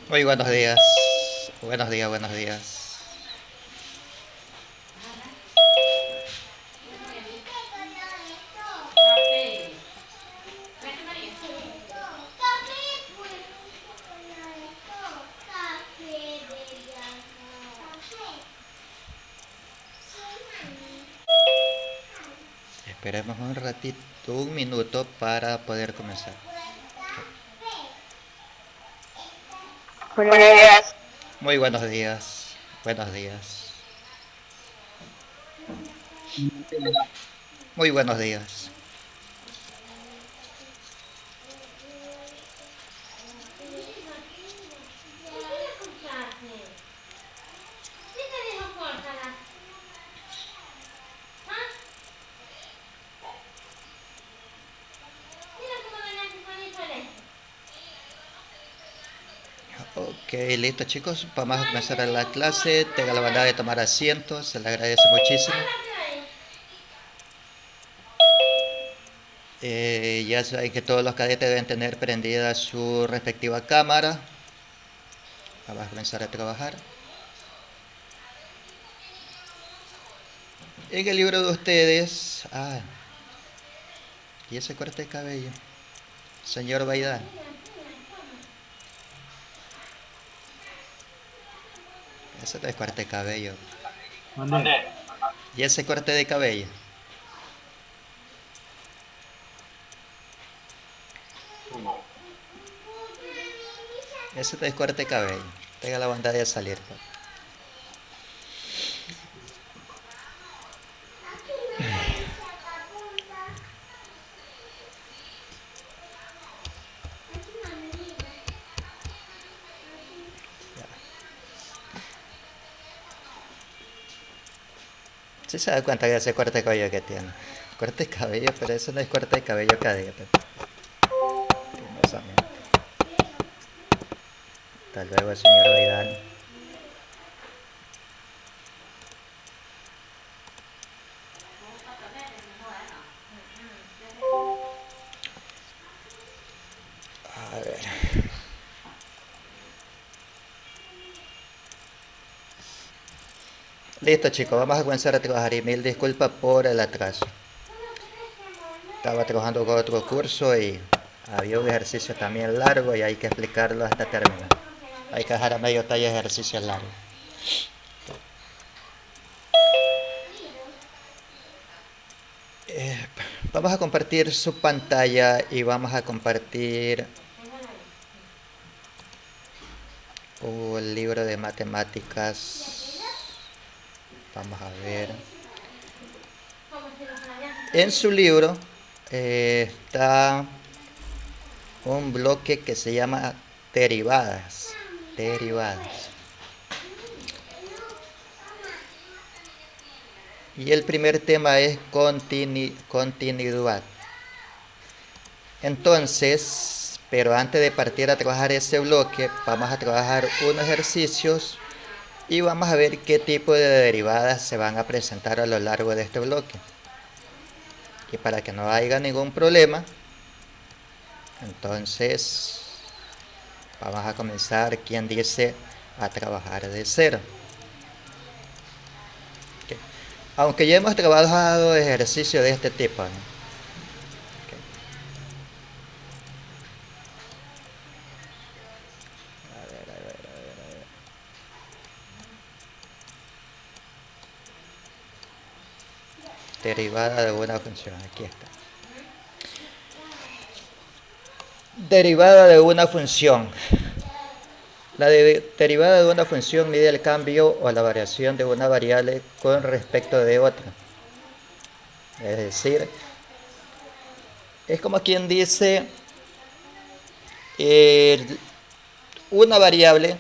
Muy buenos días. Buenos días, buenos días. Esperemos un ratito, un minuto para poder comenzar. Buenos días. Muy buenos días. Buenos días. Muy buenos días. Ok, listo chicos. Vamos a comenzar la clase. Tenga la bondad de tomar asiento. Se le agradece muchísimo. Ya saben que todos los cadetes deben tener prendida su respectiva cámara. Vamos a comenzar a trabajar. En el libro de ustedes... y ese corte de cabello. Señor Baidán. Ese no es corte de cabello. ¿Dónde? Y ese corte de cabello. Ese no es corte de cabello. Tenga la bondad de salir. Si se da cuenta de ese corte de cabello que tiene. Corte de cabello, pero eso no es corte de cabello cadete. Lastimosamente. Hasta luego, señor Vidal. A ver. Listo chicos, vamos a comenzar a trabajar y mil disculpas por el atraso. Estaba trabajando con otro curso y había un ejercicio también largo y hay que explicarlo hasta terminar. Hay que dejar a medio talle ejercicios largos. Eh, Vamos a compartir su pantalla y vamos a compartir un libro de matemáticas. Vamos a ver. En su libro está un bloque que se llama derivadas. Derivadas. Y el primer tema es continuidad. Entonces, pero antes de partir a trabajar ese bloque, vamos a trabajar unos ejercicios y vamos a ver qué tipo de derivadas se van a presentar a lo largo de este bloque. Y para que no haya ningún problema, entonces vamos a comenzar, quien dice, a trabajar de cero. Okay. Aunque ya hemos trabajado ejercicios de este tipo, ¿no? Okay. A ver. Derivada de una función, aquí está. Derivada de una función. La derivada de una función mide el cambio o la variación de una variable con respecto de otra. Es decir, es como quien dice, eh, una variable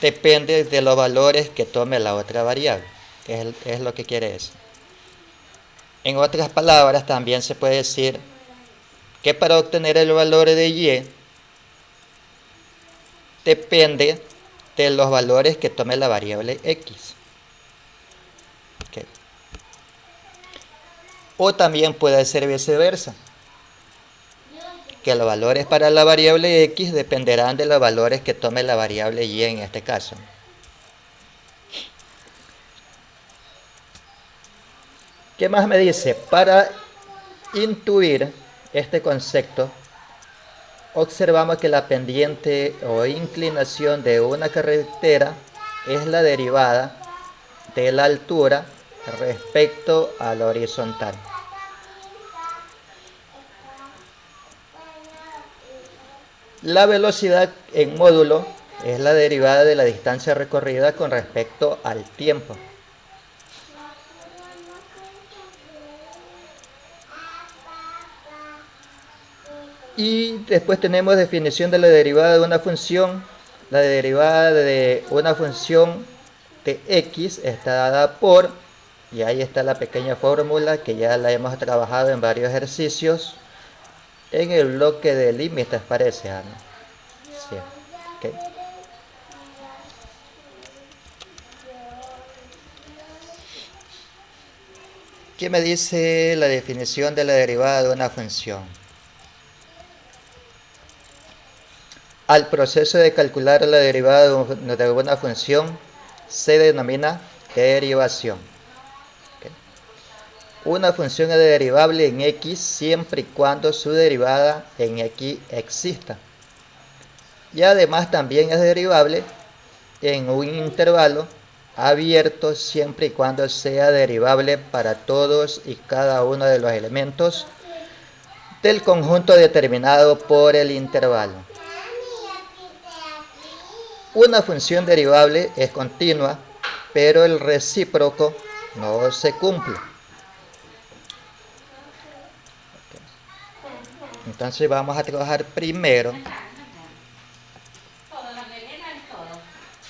depende de los valores que tome la otra variable. Es lo que quiere decir. En otras palabras, también se puede decir que para obtener el valor de y depende de los valores que tome la variable x. Okay. O también puede ser viceversa. que los valores para la variable x dependerán de los valores que tome la variable y en este caso. ¿Qué más me dice? Para intuir este concepto, observamos que la pendiente o inclinación de una carretera es la derivada de la altura respecto a la horizontal. La velocidad en módulo es la derivada de la distancia recorrida con respecto al tiempo. Y después tenemos definición de la derivada de una función. La derivada de una función de x está dada por, y ahí está la pequeña fórmula que ya la hemos trabajado en varios ejercicios, en el bloque de límites parece, ¿no? Sí. Okay. ¿Qué me dice la definición de la derivada de una función? Al proceso de calcular la derivada de una función se denomina derivación. Okay. Una función es derivable en x siempre y cuando su derivada en x exista. Y además también es derivable en un intervalo abierto siempre y cuando sea derivable para todos y cada uno de los elementos del conjunto determinado por el intervalo. Una función derivable es continua, pero el recíproco no se cumple. Entonces vamos a trabajar primero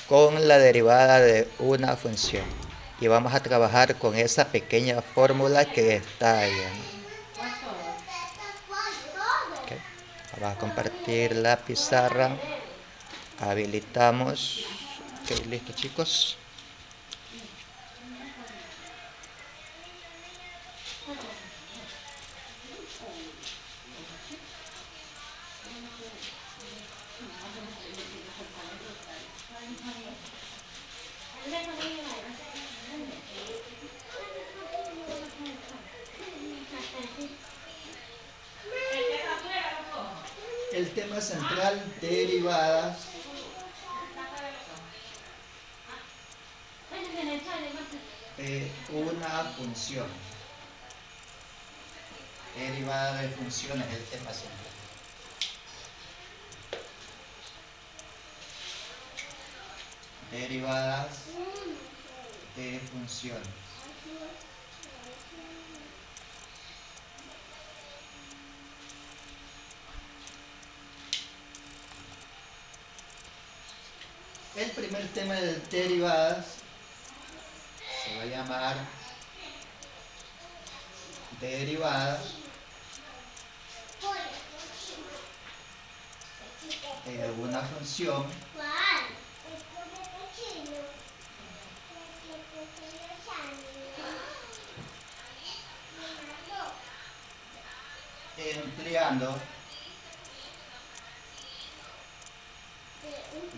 con la derivada de una función. Y vamos a trabajar con esa pequeña fórmula que está ahí. Okay. Vamos a compartir la pizarra. Habilitamos. Ok, listo, chicos. El tema central, derivadas de una función. Derivada de funciones es el tema central. Derivadas de funciones. El primer tema de derivadas se va a llamar derivadas de una función empleando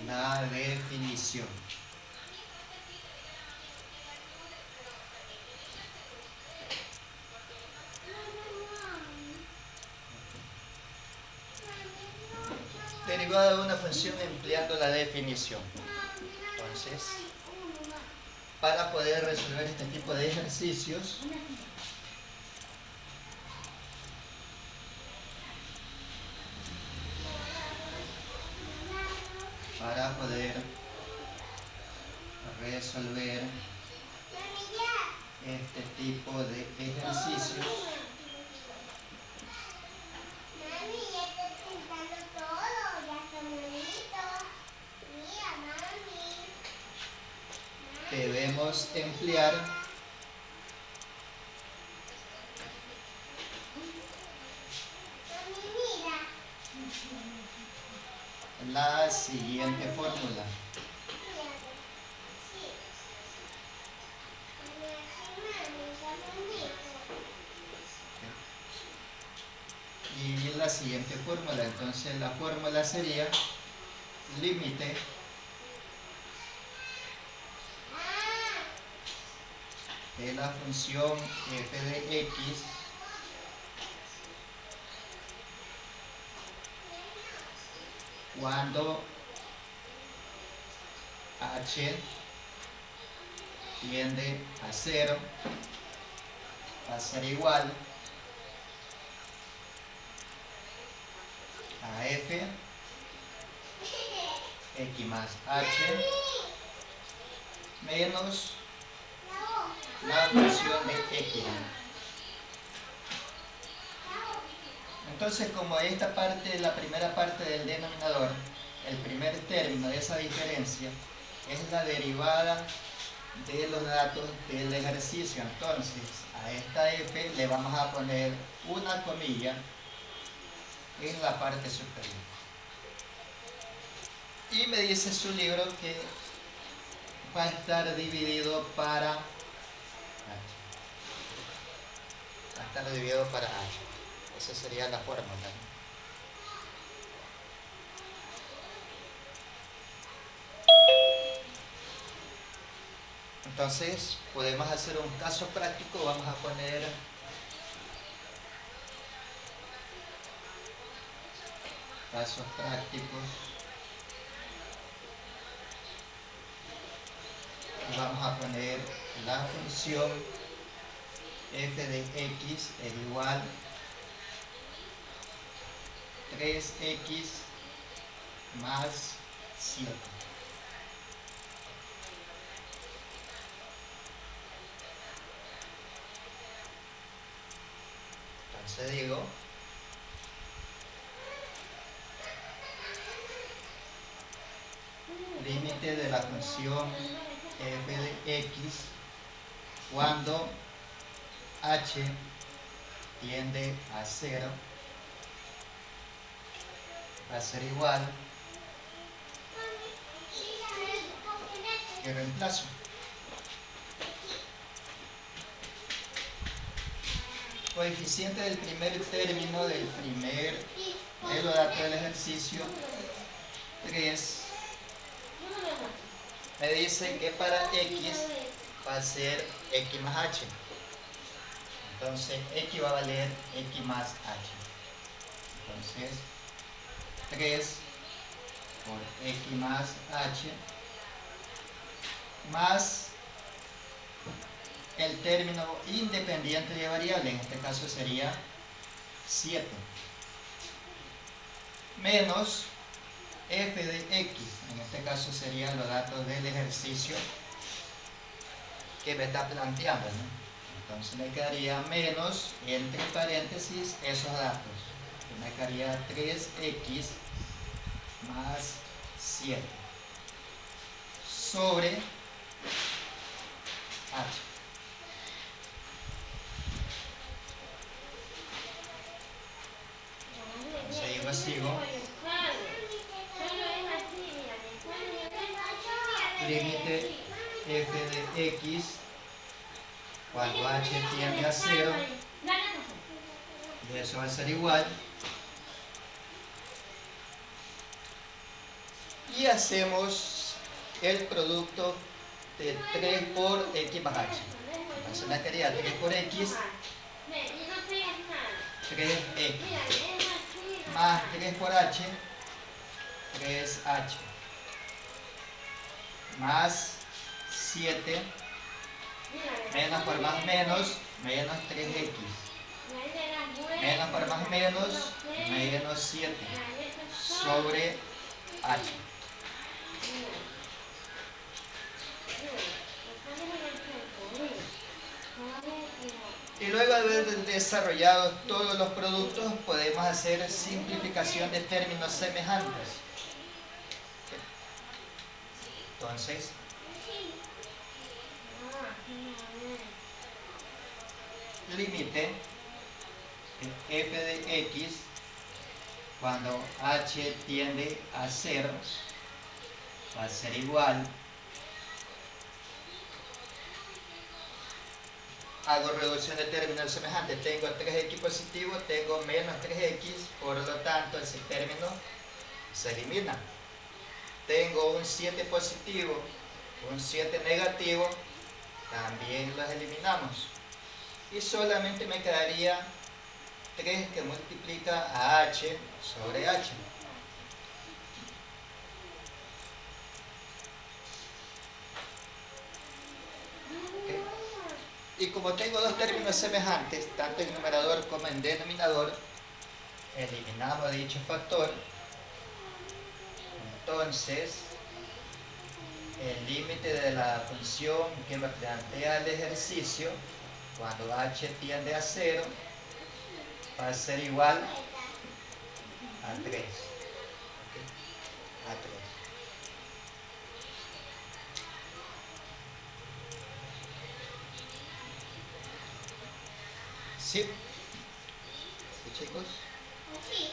la definición. Derivada de una función empleando la definición. Entonces, para poder resolver este tipo de ejercicios, para poder resolver este tipo de ejercicios, debemos emplear la siguiente fórmula. Y la la siguiente fórmula. Entonces la fórmula sería límite de la función f de x cuando h tiende a 0 va a ser igual a f x más h menos la función de x. Entonces, como esta parte, la primera parte del denominador, el primer término de esa diferencia es la derivada de los datos del ejercicio, entonces a esta f le vamos a poner una comilla en la parte superior. Y me dice su libro que va a estar dividido para h. Va a estar dividido para h. Esa sería la fórmula. Entonces, podemos hacer un caso práctico. Vamos a poner casos prácticos. Vamos a poner la función f de x es igual 3x más 7. Entonces digo límite de la función f de x cuando h tiende a 0 va a ser igual, y reemplazo coeficiente del primer término de los datos del ejercicio 3. Me dice que para x va a ser x más h. Entonces x va a valer x más h. Entonces 3 por x más h más el término independiente de variable, en este caso sería 7, menos f de x, en este caso serían los datos del ejercicio que me está planteando, ¿no? Entonces me quedaría menos, entre paréntesis, esos datos. Me quedaría 3x más 7 sobre h. Entonces sigo. Límite f de x cuando h tiende a 0, y eso va a ser igual, y hacemos el producto de 3 por x más h. Entonces me quedaría 3 por x, 3x más 3 por h, 3h más 7 menos por más menos 3x menos por más menos 7 sobre h. Y luego de haber desarrollado todos los productos, podemos hacer simplificación de términos semejantes. Entonces, límite f de x cuando h tiende a 0 va a ser igual hago reducción de términos semejantes. Tengo 3x positivo, tengo menos 3x, por lo tanto ese término se elimina. Tengo un 7 positivo, un 7 negativo, también los eliminamos. Y solamente me quedaría 3 que multiplica a h sobre h. Y como tengo dos términos semejantes, tanto en numerador como en denominador, eliminamos dicho factor. Entonces, el límite de la función que me plantea el ejercicio, cuando h tiende a 0, va a ser igual a 3. ¿Okay? A 3. ¿Sí? ¿Sí, chicos? Sí.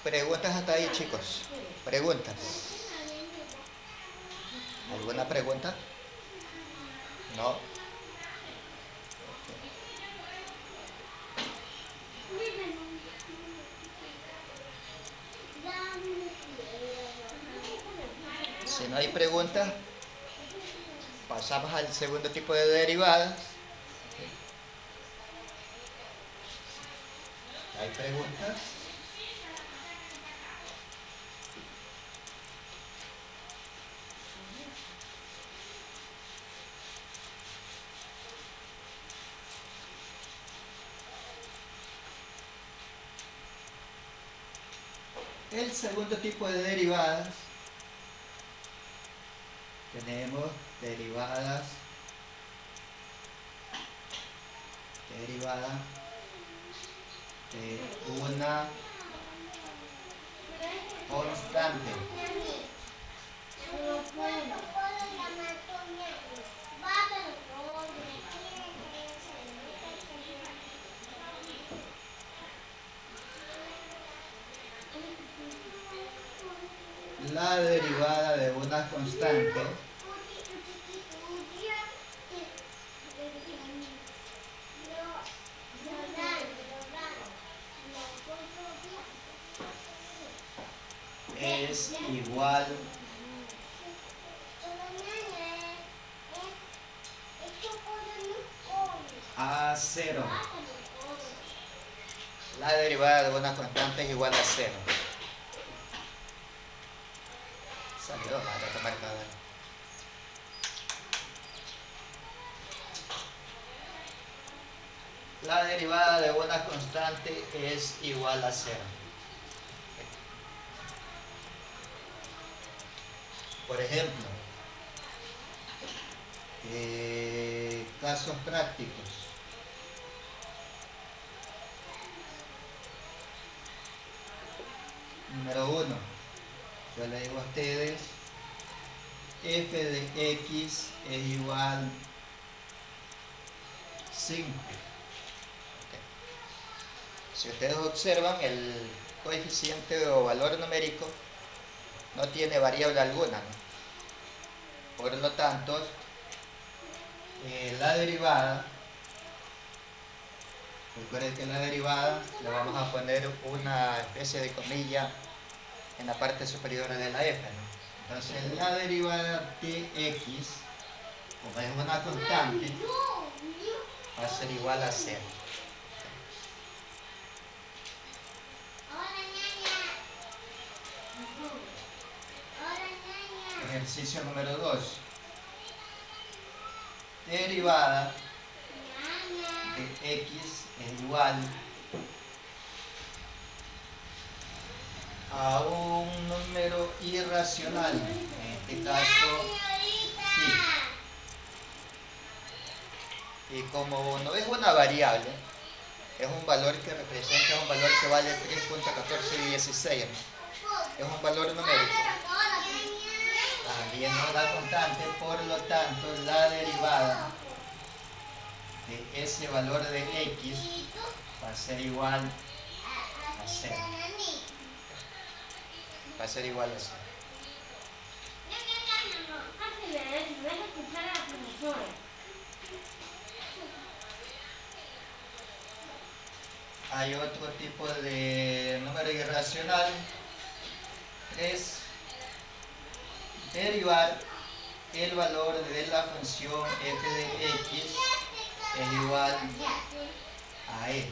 Preguntas hasta ahí, chicos. Preguntas. ¿Alguna pregunta? No. Si no hay preguntas, pasamos al segundo tipo de derivadas. ¿Hay preguntas? El segundo tipo de derivadas, tenemos derivadas de una constante. La derivada de una constante es igual a 0. La derivada de una constante es igual a 0. Salió, para tomar cada vez. La derivada de una constante es igual a 0. Por ejemplo, casos prácticos. Número 1. Yo le digo a ustedes, f de x es igual 5. Si ustedes observan, el coeficiente o valor numérico no tiene variable alguna, ¿no? Por lo tanto, la derivada, recuerden que la derivada le vamos a poner una especie de comilla en la parte superior de la f, ¿no? Entonces la derivada de x, como es una constante, va a ser igual a 0. Ejercicio número 2. Derivada de x es igual a un número irracional, en este caso sí. Y como no es una variable, es un valor que representa un valor que vale 3.1416, ¿no? Es un valor numérico. También no es una constante, por lo tanto la derivada de ese valor de x va a ser igual a 0. va a ser igual a 0. Hay otro tipo de número irracional, es derivar el valor de la función f de x es igual a e.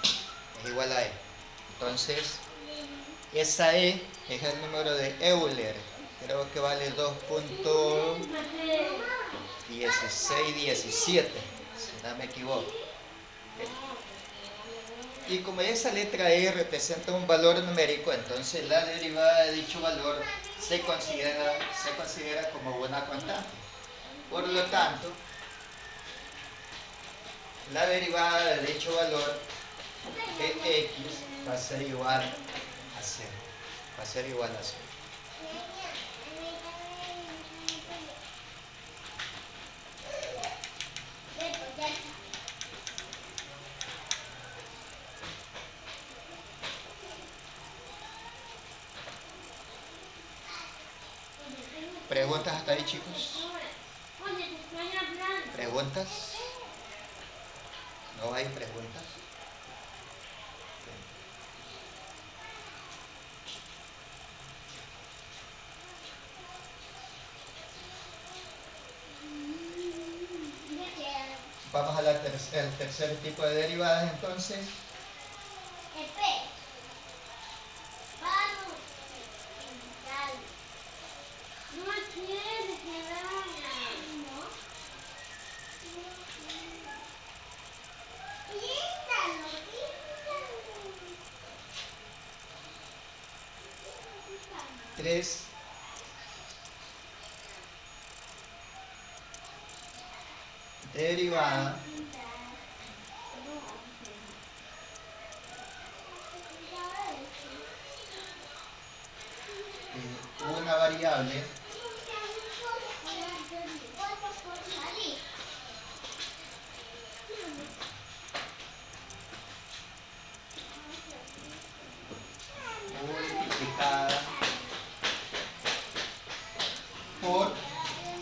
Es igual a e. Entonces, esa e es el número de Euler. Creo que vale 2.1617, si no me equivoco. Y como esa letra E representa un valor numérico, entonces la derivada de dicho valor se considera como una constante. Por lo tanto, la derivada de dicho valor de x va a ser igual a 0. Va a ser igual a 0. ¿Preguntas hasta ahí, chicos? ¿Preguntas? ¿No hay preguntas? Vamos al tercer tipo de derivadas entonces. Tres derivada de una variable multiplicada por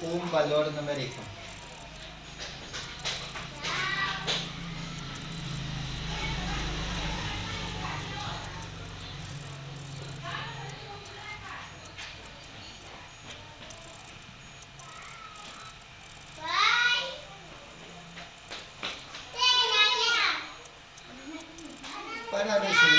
un valor numérico. Para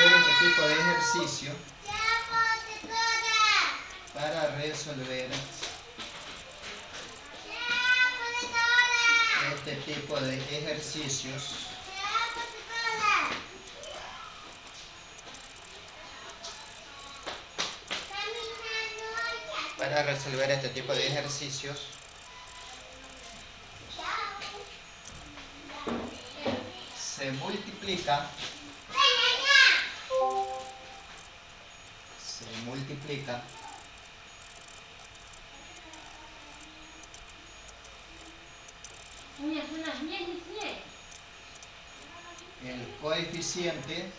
resolver este tipo de ejercicio, se multiplica el coeficiente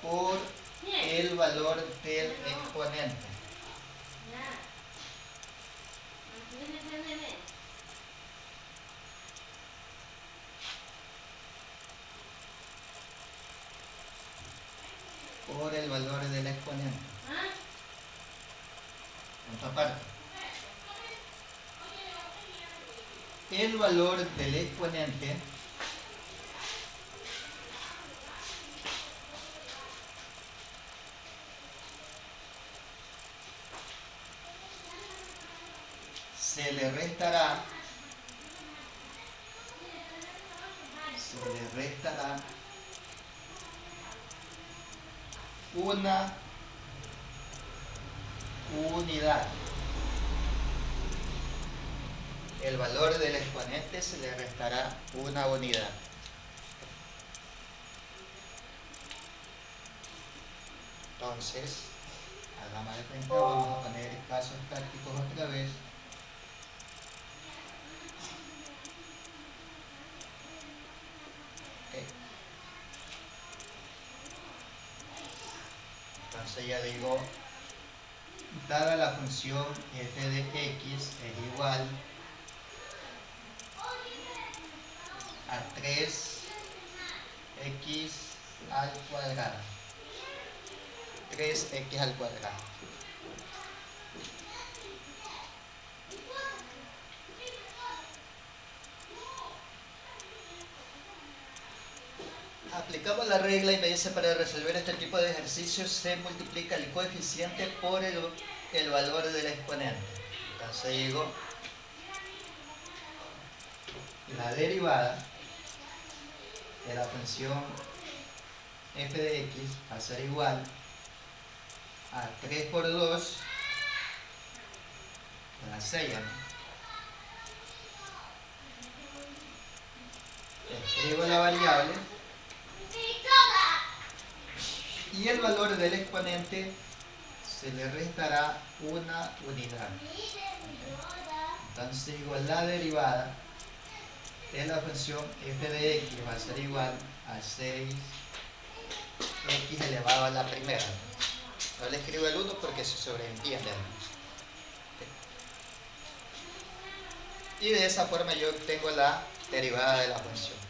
por el valor del exponente. Por el valor del exponente. Punto aparte. El valor del exponente se le restará una unidad. El valor del exponente se le restará una unidad. Entonces, hagamos de cuenta, vamos a poner casos prácticos otra vez. Entonces ya digo, dada la función f de x es igual a 3x al cuadrado. 3x al cuadrado. Aplicamos la regla y me dice, para resolver este tipo de ejercicios se multiplica el coeficiente por el valor del exponente. Entonces digo, la derivada de la función f de x va a ser igual a 3 por 2 a la 6. Escribo la variable y el valor del exponente se le restará una unidad. Entonces digo, la derivada de la función f de x va a ser igual a 6x elevado a la primera. No le escribo el 1 porque se sobreentiende. Y de esa forma yo obtengo la derivada de la función.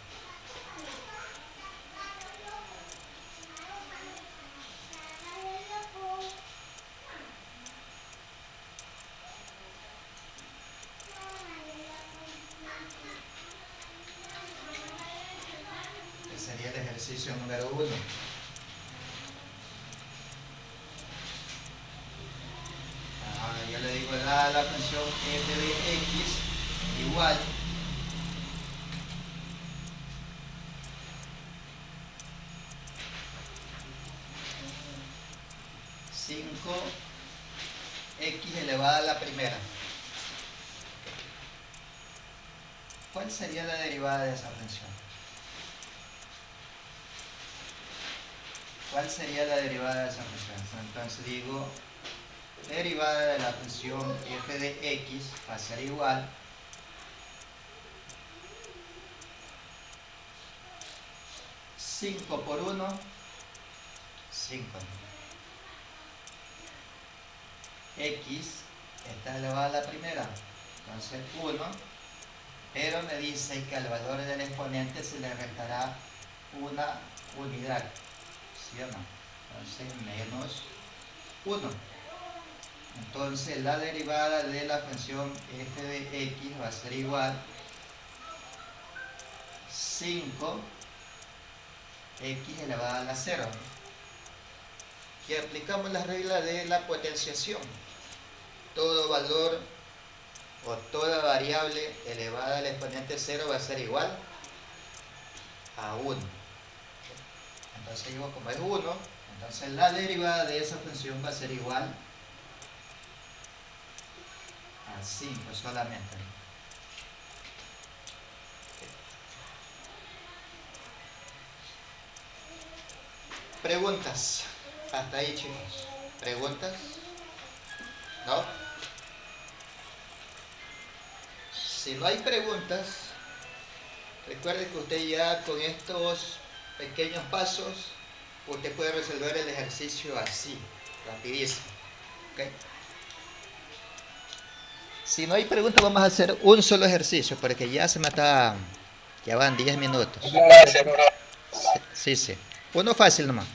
Ese sería el ejercicio número 1. Ahora yo le digo, la función f de x igual x elevada a la primera. ¿Cuál sería la derivada de esa función? ¿Cuál sería la derivada de esa función? Entonces digo, derivada de la función f de x va a ser igual a 5 por 1, 5. X está elevada a la primera, entonces 1, pero me dice que al valor del exponente se le restará una unidad, ¿sí o no? Entonces menos 1. Entonces la derivada de la función f de x va a ser igual 5x elevada a la 0. Y aplicamos la regla de la potenciación. Todo valor o toda variable elevada al exponente 0 va a ser igual a 1. Entonces digo, como es 1, entonces la derivada de esa función va a ser igual a 5 solamente. Preguntas. Hasta ahí, chicos. ¿Preguntas? ¿No? Si no hay preguntas, recuerde que usted ya con estos pequeños pasos, usted puede resolver el ejercicio así, rapidísimo. ¿Okay? Si no hay preguntas, vamos a hacer un solo ejercicio, porque ya ya van 10 minutos. Sí, sí. Uno fácil nomás.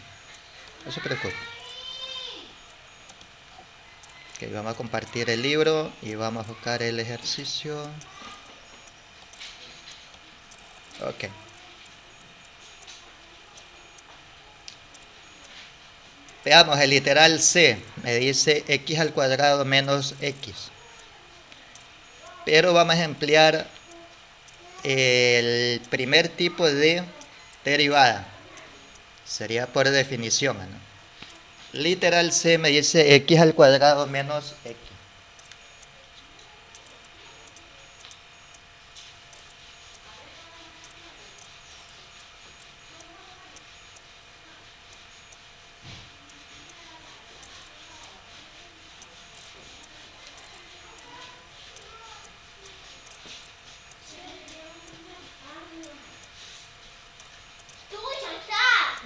No se preocupe. Ok, vamos a compartir el libro y vamos a buscar el ejercicio. Ok. Veamos el literal C. Me dice x al cuadrado menos x. Pero vamos a emplear el primer tipo de derivada. Sería por definición, ¿no? Literal C me dice x al cuadrado menos x.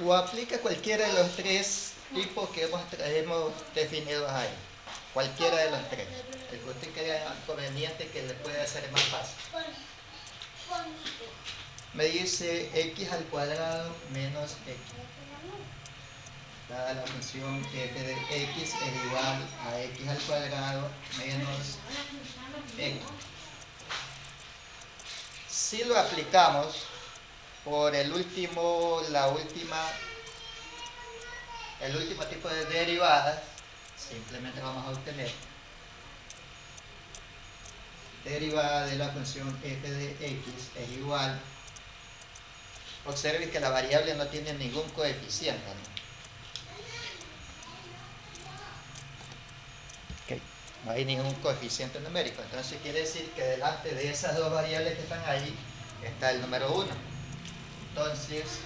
O aplica cualquiera de los tres tipos que hemos definido ahí. Cualquiera de los tres. El que usted crea conveniente que le puede hacer más fácil. Me dice x al cuadrado menos x. Dada la función f de x es igual a x al cuadrado menos x. Si lo aplicamos por el último tipo de derivadas, simplemente vamos a obtener derivada de la función f de x es igual. Observe que la variable no tiene ningún coeficiente, ¿no? Okay. No hay ningún coeficiente numérico, entonces quiere decir que delante de esas dos variables que están ahí está el número 1. Entonces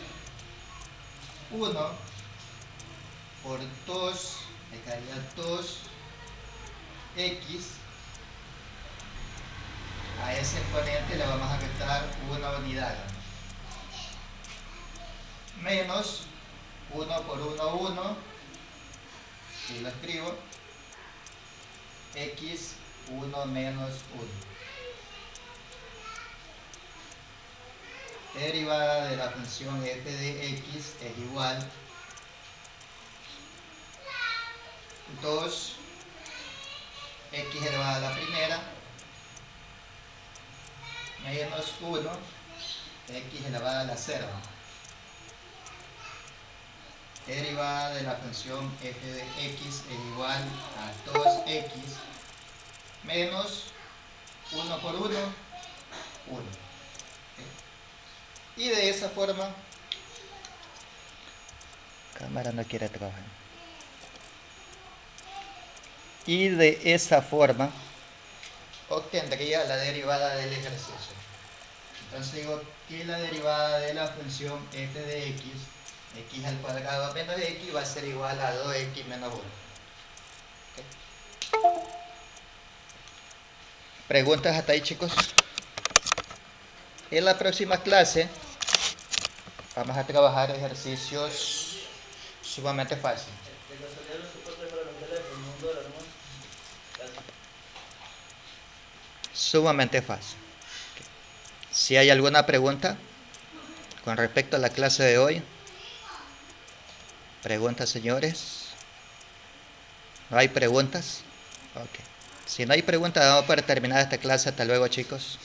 1 por 2 me quedaría 2x. A ese exponente le vamos a restar una unidad, menos 1 por 1, 1, si lo escribo, x 1 menos 1. Derivada de la función f de x es igual 2 x elevado a la primera menos 1 x elevado a la 0. Derivada de la función f de x es igual a 2x menos 1 por 1, 1. Y de esa forma, cámara no quiere trabajar. Y de esa forma obtendría la derivada del ejercicio. Entonces digo que la derivada de la función f de x, x al cuadrado menos x, va a ser igual a 2x menos 1. ¿Okay? ¿Preguntas hasta ahí, chicos? En la próxima clase vamos a trabajar ejercicios sumamente fáciles. Sumamente fácil. Si hay alguna pregunta con respecto a la clase de hoy. ¿Preguntas, señores? ¿No hay preguntas? Ok. Si no hay preguntas, vamos para terminar esta clase. Hasta luego, chicos.